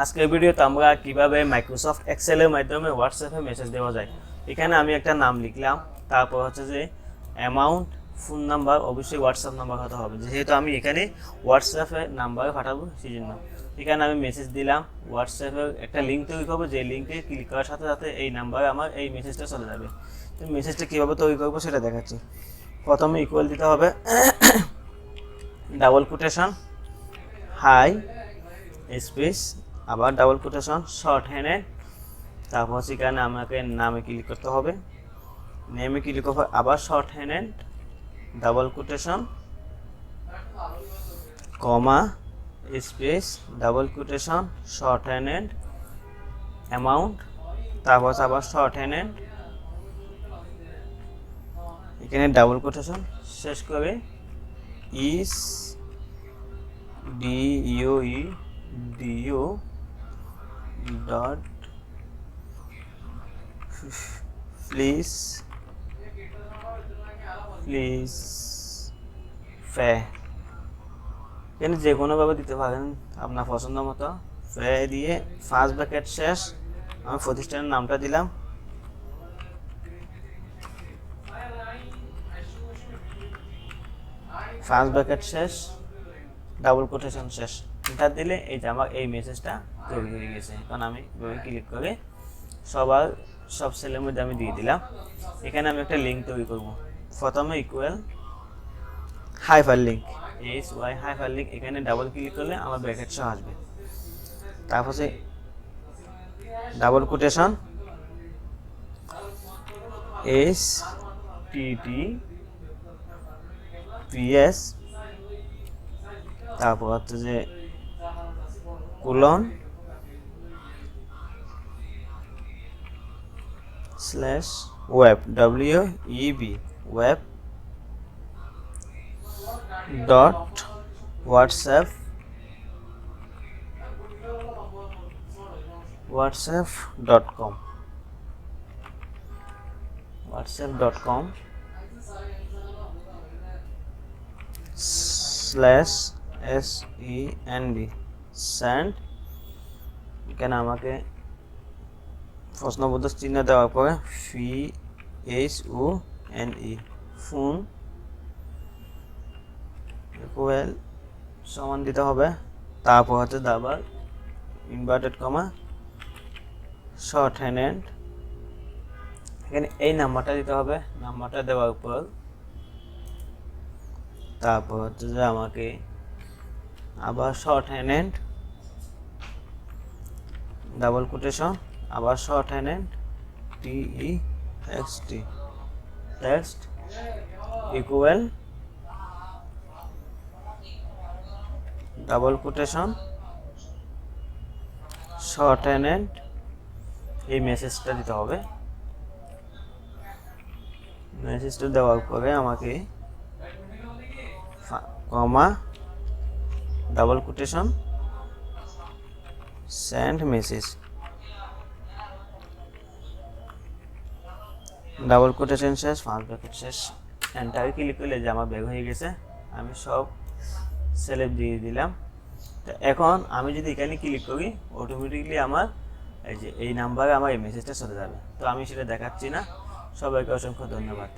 আজকের ভিডিওতে আমরা কিভাবে মাইক্রোসফট এক্সেলের মাধ্যমে হোয়াটসঅ্যাপে মেসেজ দেওয়া যায়। এখানে আমি একটা নাম লিখলাম, তারপর হচ্ছে যে অ্যামাউন্ট, ফোন নাম্বার, অবশ্যই হোয়াটসঅ্যাপ নাম্বার হতে হবে, যেহেতু আমি এখানে হোয়াটসঅ্যাপে নাম্বারে পাঠাবো সেই জন্য। এখানে আমি মেসেজ দিলাম, হোয়াটসঅ্যাপের একটা লিঙ্ক তৈরি করবো, যে লিঙ্কে ক্লিক করার সাথে সাথে এই নাম্বারে আমার এই মেসেজটা চলে যাবে। তো মেসেজটা কীভাবে তৈরি করবো সেটা দেখাচ্ছি। প্রথমে ইকুয়াল দিতে হবে, ডাবল কোটেশন, হাই স্পেস, আবার ডাবল কোটেশন, শর্ট হ্যান্ডে, তারপর সেখানে আমাকে নামে ক্লিক করতে হবে, নেমে ক্লিক করতে হবে, আবার শর্ট হ্যান্ডে, double quotation, comma, space, double quotation, শর্ট হ্যান্ডে, অ্যামাউন্ট, তারপর আবার শর্ট হ্যান্ডে, এখানে ডাবল কোটেশন, শেষ করে ইস ডিউ ডট প্লিজ ফে, এখানে যে কোনোভাবে দিতে পারেন আপনার পছন্দ মতো। ফে দিয়ে ফার্স্ট ব্র্যাকেট শেষ, আমি প্রতিষ্ঠানের নামটা দিলাম, ফার্স্ট ব্র্যাকেট শেষ, ডাবল কোটেশন শেষ, এটা দিলে এই যে আমার এই মেসেজটা তৈরি হয়ে গেছে। এখন আমি ক্লিক করে সব সেলের মধ্যে আমি দিয়ে দিলাম। এখানে আমি একটা লিঙ্ক তৈরি করব। প্রথমে equal hyper link, HY hyper link, এখানে ডাবল ক্লিক করলে আমার ব্র্যাকেট সহ আসবে। তারপর ডাবল কোটেশন HTTPS, তারপর হচ্ছে যে colon slash web, WEB web dot WhatsApp dot com slash SEND send. এখানে আমাকে প্রশ্নবোধক চিহ্ন দেওয়ার পরে FONE ফোন ইকুয়াল সমান দিতে হবে। তারপর হচ্ছে দাবার ইনভার্টেড কমা শর্ট হ্যান্ড, এখানে এই নাম্বারটা দিতে হবে। নাম্বারটা দেওয়ার পর তারপর হচ্ছে যে আমাকে আবার শর্ট হ্যান্ড, ডাবল কোটেশন, আবার shorthand, text equal double quotation, shorthand, এই মেসেজটা দিতে হবে। মেসেজটা দেওয়ার পরে আমাকে comma, double quotation, send message, double quotation শেষ, ফার্স্ট ব্র্যাকেট শেষ, এন্টার ক্লিক করলে যে আমার বের হয়ে গেছে। আমি সব সেলেক্ট দিয়ে দিলাম। তো এখন আমি যদি এখানে ক্লিক করি, অটোমেটিকলি আমার এই যে এই নাম্বারে আমার এই মেসেজটা চলে যাবে। তো আমি সেটা দেখাচ্ছি না। সবাইকে অসংখ্য ধন্যবাদ।